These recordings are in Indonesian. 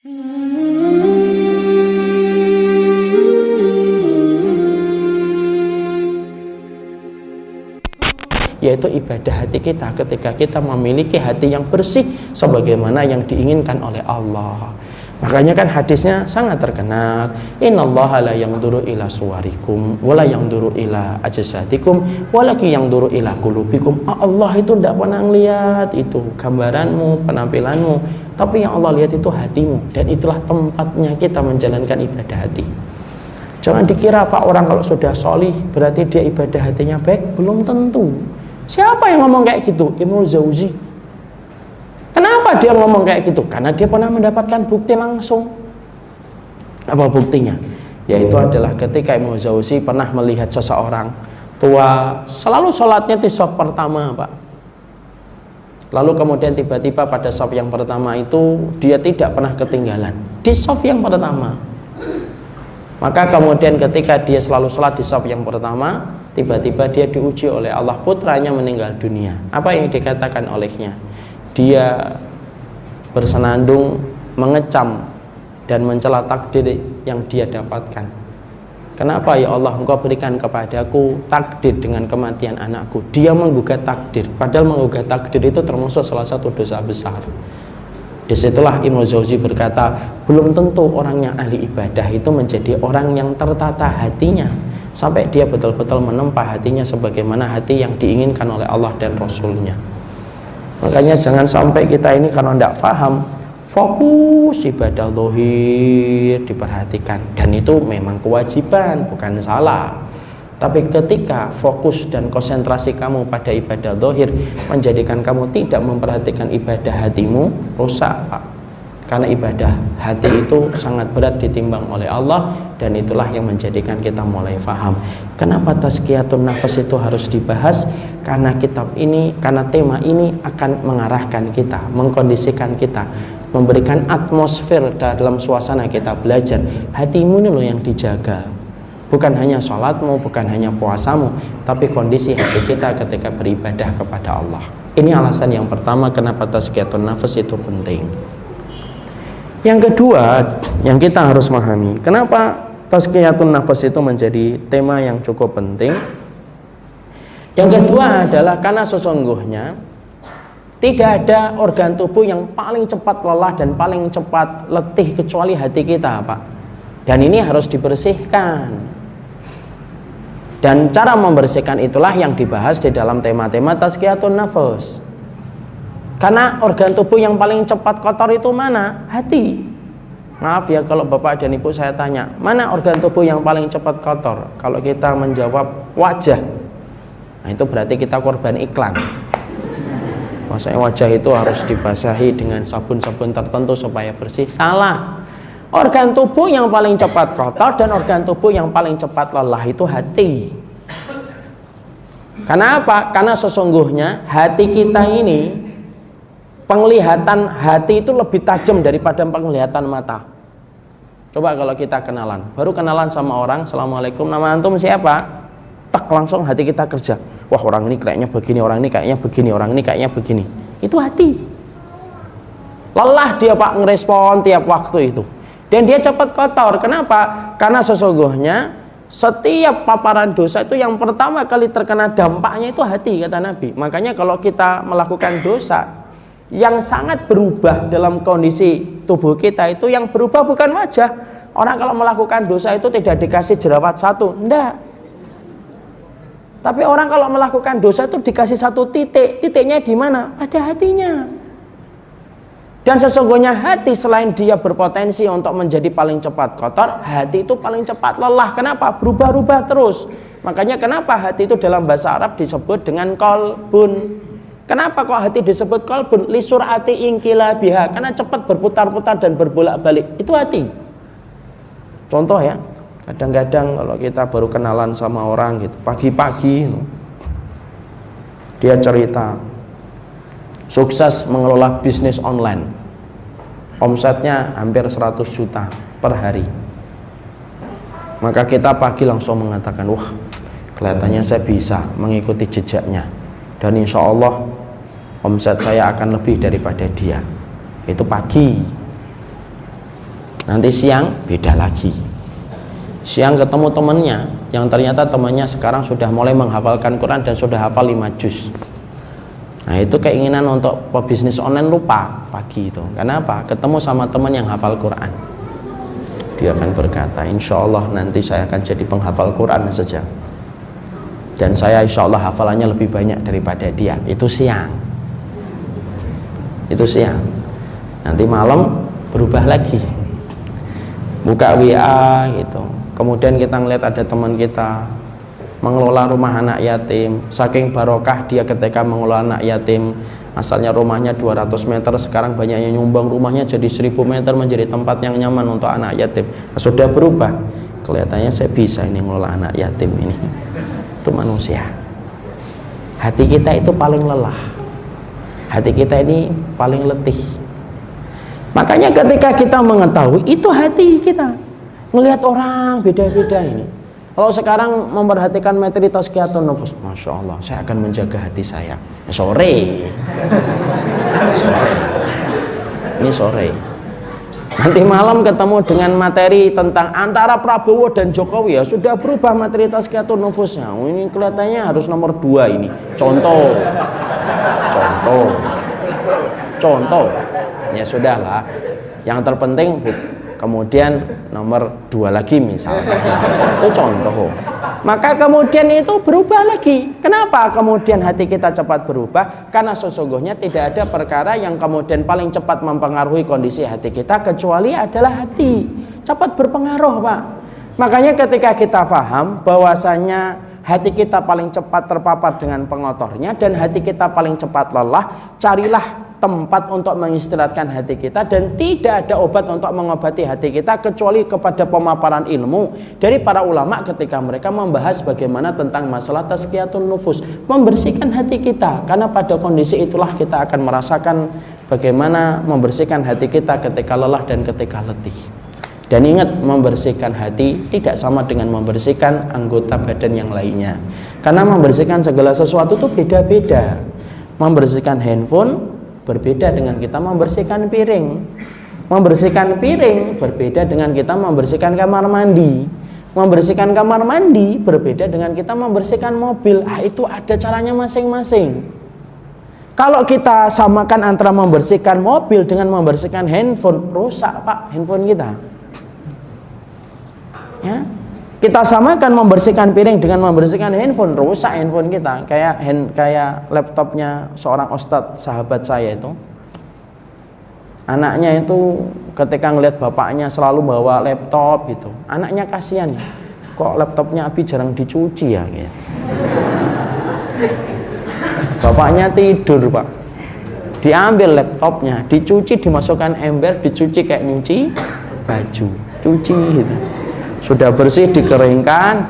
Yaitu ibadah hati kita ketika kita memiliki hati yang bersih sebagaimana yang diinginkan oleh Allah. Makanya kan hadisnya sangat terkenal, innallaha la yanzuru ila suwarikum wala yanzuru ila ajsadikum walakin yanzuru ila qulubikum. Allah itu tidak pernah melihat itu gambaranmu, penampilanmu, tapi yang Allah lihat itu hatimu, dan itulah tempatnya kita menjalankan ibadah hati. Jangan dikira Pak, orang kalau sudah solih berarti dia ibadah hatinya baik, belum tentu. Siapa yang ngomong kayak gitu? Ibnu Jauzi. Kenapa dia ngomong kayak gitu? Karena dia pernah mendapatkan bukti langsung. Apa buktinya? Yaitu adalah ketika Ibnu Jauzi pernah melihat seseorang tua selalu sholatnya di shaf pertama, Pak. Lalu kemudian tiba-tiba pada shaf yang pertama itu dia tidak pernah ketinggalan di shaf yang pertama. Maka kemudian ketika dia selalu sholat di shaf yang pertama, tiba-tiba dia diuji oleh Allah, putranya meninggal dunia. Apa yang dikatakan olehnya? Dia bersenandung, mengecam dan mencela takdir yang dia dapatkan. Kenapa ya Allah Engkau berikan kepadaku takdir dengan kematian anakku? Dia menggugat takdir, padahal menggugat takdir itu termasuk salah satu dosa besar. Disitulah Ibnu Jauzi berkata, belum tentu orang yang ahli ibadah itu menjadi orang yang tertata hatinya sampai dia betul-betul menempa hatinya sebagaimana hati yang diinginkan oleh Allah dan Rasulnya. Makanya jangan sampai kita ini karena tidak paham, fokus ibadah zahir diperhatikan, dan itu memang kewajiban, bukan salah. Tapi ketika fokus dan konsentrasi kamu pada ibadah zahir menjadikan kamu tidak memperhatikan ibadah hatimu, rusak, Pak. Karena ibadah hati itu sangat berat ditimbang oleh Allah, dan itulah yang menjadikan kita mulai faham kenapa tazkiyatun nafas itu harus dibahas. Karena kitab ini, karena tema ini akan mengarahkan kita, mengkondisikan kita, memberikan atmosfer dalam suasana kita belajar. Hatimu ini loh yang dijaga, bukan hanya sholatmu, bukan hanya puasamu, tapi kondisi hati kita ketika beribadah kepada Allah. Ini alasan yang pertama kenapa tazkiyatun nafas itu penting. Yang kedua yang kita harus memahami, kenapa tazkiyatun nafas itu menjadi tema yang cukup penting. Yang kedua adalah karena sesungguhnya tidak ada organ tubuh yang paling cepat lelah dan paling cepat letih kecuali hati kita, Pak. Dan ini harus dibersihkan. Dan cara membersihkan itulah yang dibahas di dalam tema-tema tazkiyatun nafas. Karena organ tubuh yang paling cepat kotor itu mana? Hati. Maaf ya kalau Bapak dan Ibu saya tanya, mana organ tubuh yang paling cepat kotor? Kalau kita menjawab wajah, nah itu berarti kita korban iklan. Maksudnya wajah itu harus dibasahi dengan sabun-sabun tertentu supaya bersih. Salah. Organ tubuh yang paling cepat kotor dan organ tubuh yang paling cepat lelah itu hati. Karena apa? Karena sesungguhnya hati kita ini, penglihatan hati itu lebih tajam daripada penglihatan mata. Coba kalau kita kenalan, baru kenalan sama orang, assalamualaikum, nama antum siapa? Tak, langsung hati kita kerja. Wah, orang ini kayaknya begini, orang ini kayaknya begini, orang ini kayaknya begini. Itu hati. Lelah dia, Pak, ngerespon tiap waktu itu. Dan dia cepat kotor. Kenapa? Karena sesungguhnya setiap paparan dosa itu yang pertama kali terkena dampaknya itu hati, kata Nabi. Makanya kalau kita melakukan dosa, yang sangat berubah dalam kondisi tubuh kita itu yang berubah bukan wajah. Orang kalau melakukan dosa itu tidak dikasih jerawat satu, enggak. Tapi orang kalau melakukan dosa itu dikasih satu titik. Titiknya di mana? Pada hatinya. Dan sesungguhnya hati selain dia berpotensi untuk menjadi paling cepat kotor, hati itu paling cepat lelah. Kenapa? Berubah-ubah terus. Makanya kenapa hati itu dalam bahasa Arab disebut dengan qalbun. Kenapa kok hati disebut qalbun? Li sur'ati inqilabiha, karena cepat berputar-putar dan berbolak-balik. Itu hati. Contoh ya, kadang-kadang kalau kita baru kenalan sama orang gitu, pagi-pagi dia cerita sukses mengelola bisnis online, omsetnya hampir 100 juta per hari. Maka kita pagi langsung mengatakan, wah, kelihatannya saya bisa mengikuti jejaknya, dan insya Allah omset saya akan lebih daripada dia. Itu pagi. Nanti siang beda lagi. Siang ketemu temannya yang ternyata temannya sekarang sudah mulai menghafalkan Quran dan sudah hafal 5 juz. Nah itu keinginan untuk pebisnis online lupa pagi itu. Kenapa? Ketemu sama teman yang hafal Quran. Dia akan berkata, insya Allah nanti saya akan jadi penghafal Quran saja. Dan saya insya Allah hafalannya lebih banyak daripada dia. Itu siang. Itu siang. Nanti malam berubah lagi. Buka WA gitu. Kemudian kita ngeliat ada teman kita mengelola rumah anak yatim. Saking barokah dia ketika mengelola anak yatim, asalnya rumahnya 200 meter, sekarang banyaknya nyumbang rumahnya jadi 1000 meter menjadi tempat yang nyaman untuk anak yatim. Nah, sudah berubah. Kelihatannya saya bisa ini mengelola anak yatim ini. Itu manusia. Hati kita itu paling lelah. Hati kita ini paling letih. Makanya ketika kita mengetahui itu hati kita, ngelihat orang beda-beda ini. Kalau sekarang memperhatikan materi tazkiyatun nufus, masya Allah, saya akan menjaga hati saya. Sore. Ini sore. Nanti malam ketemu dengan materi tentang antara Prabowo dan Jokowi, ya sudah berubah materi tazkiyatun nufusnya. Ini kelihatannya harus nomor 2 ini. Contoh. Ya sudahlah. Yang terpenting kemudian nomor 2 lagi misalnya. Itu contoh. Maka kemudian itu berubah lagi. Kenapa kemudian hati kita cepat berubah? Karena sesungguhnya tidak ada perkara yang kemudian paling cepat mempengaruhi kondisi hati kita kecuali adalah hati. Cepat berpengaruh, Pak. Makanya ketika kita paham bahwasanya hati kita paling cepat terpapar dengan pengotornya dan hati kita paling cepat lelah, carilah tempat untuk mengistirahatkan hati kita, dan tidak ada obat untuk mengobati hati kita kecuali kepada pemaparan ilmu dari para ulama ketika mereka membahas bagaimana tentang masalah tazkiyatun nufus, membersihkan hati kita, karena pada kondisi itulah kita akan merasakan bagaimana membersihkan hati kita ketika lelah dan ketika letih. Dan ingat, membersihkan hati tidak sama dengan membersihkan anggota badan yang lainnya, karena membersihkan segala sesuatu itu beda-beda. Membersihkan handphone berbeda dengan kita membersihkan piring. Membersihkan piring berbeda dengan kita membersihkan kamar mandi. Membersihkan kamar mandi berbeda dengan kita membersihkan mobil. Itu ada caranya masing-masing. Kalau kita samakan antara membersihkan mobil dengan membersihkan handphone, rusak, Pak, handphone kita. Ya. Kita samakan membersihkan piring dengan membersihkan handphone, rusak handphone kita. Kayak laptopnya seorang ustadz sahabat saya itu. Anaknya itu ketika ngelihat bapaknya selalu bawa laptop gitu, anaknya kasihan ya. Kok laptopnya Abi jarang dicuci ya gitu. Bapaknya tidur, Pak. Diambil laptopnya, dicuci, dimasukkan ember, dicuci kayak nyuci baju, cuci gitu. Sudah bersih dikeringkan,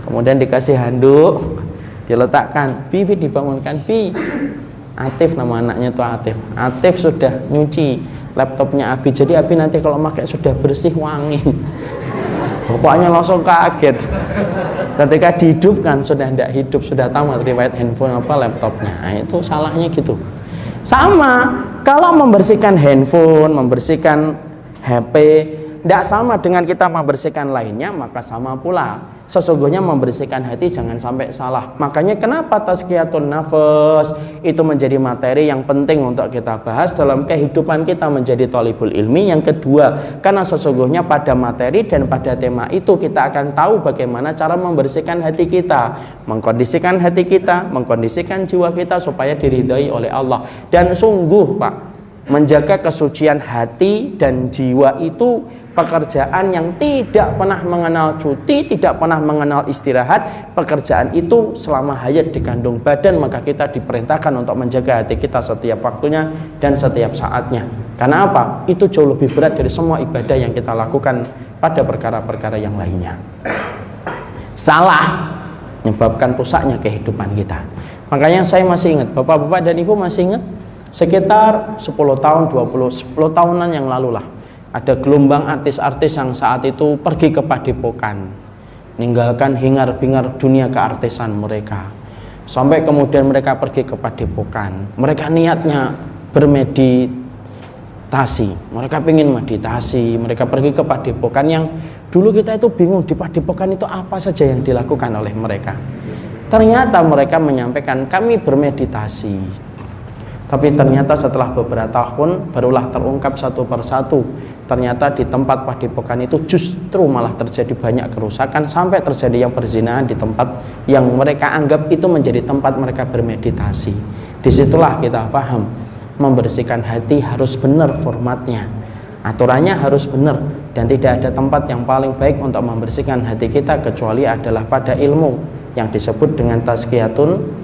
kemudian dikasih handuk, diletakkan. Bibi dibangunkan, Bi. Atif nama anaknya tuh Atif. Atif sudah nyuci laptopnya Abi, jadi Abi nanti kalau pakai sudah bersih, wangi. Bapaknya langsung kaget. Ketika dihidupkan sudah tidak hidup, sudah tamat riwayat handphone laptopnya. Nah, itu salahnya gitu. Sama kalau membersihkan handphone, membersihkan HP, tidak sama dengan kita membersihkan lainnya, maka sama pula sesungguhnya membersihkan hati jangan sampai salah. Makanya kenapa tazkiyatun nafas itu menjadi materi yang penting untuk kita bahas dalam kehidupan kita menjadi thalibul ilmi. Yang kedua, karena sesungguhnya pada materi dan pada tema itu kita akan tahu bagaimana cara membersihkan hati kita, mengkondisikan hati kita, mengkondisikan jiwa kita supaya diridhai oleh Allah. Dan sungguh, Pak, menjaga kesucian hati dan jiwa itu pekerjaan yang tidak pernah mengenal cuti, tidak pernah mengenal istirahat. Pekerjaan itu selama hayat di kandung badan, maka kita diperintahkan untuk menjaga hati kita setiap waktunya dan setiap saatnya. Karena apa? Itu jauh lebih berat dari semua ibadah yang kita lakukan pada perkara-perkara yang lainnya. Salah menyebabkan rusaknya kehidupan kita. Makanya saya masih ingat, bapak-bapak dan ibu masih ingat, sekitar 10 tahun, 10 tahunan yang lalu lah, ada gelombang artis-artis yang saat itu pergi ke padepokan, meninggalkan hingar-bingar dunia keartisan mereka, sampai kemudian mereka pergi ke padepokan. Mereka niatnya meditasi. Mereka ingin meditasi, mereka pergi ke padepokan yang dulu kita itu bingung di padepokan itu apa saja yang dilakukan oleh mereka. Ternyata mereka menyampaikan kami bermeditasi. Tapi ternyata setelah beberapa tahun barulah terungkap satu persatu. Ternyata di tempat padepokan itu justru malah terjadi banyak kerusakan, sampai terjadi yang perzinahan di tempat yang mereka anggap itu menjadi tempat mereka bermeditasi. Disitulah kita paham, membersihkan hati harus benar formatnya, aturannya harus benar, dan tidak ada tempat yang paling baik untuk membersihkan hati kita kecuali adalah pada ilmu yang disebut dengan tazkiyatun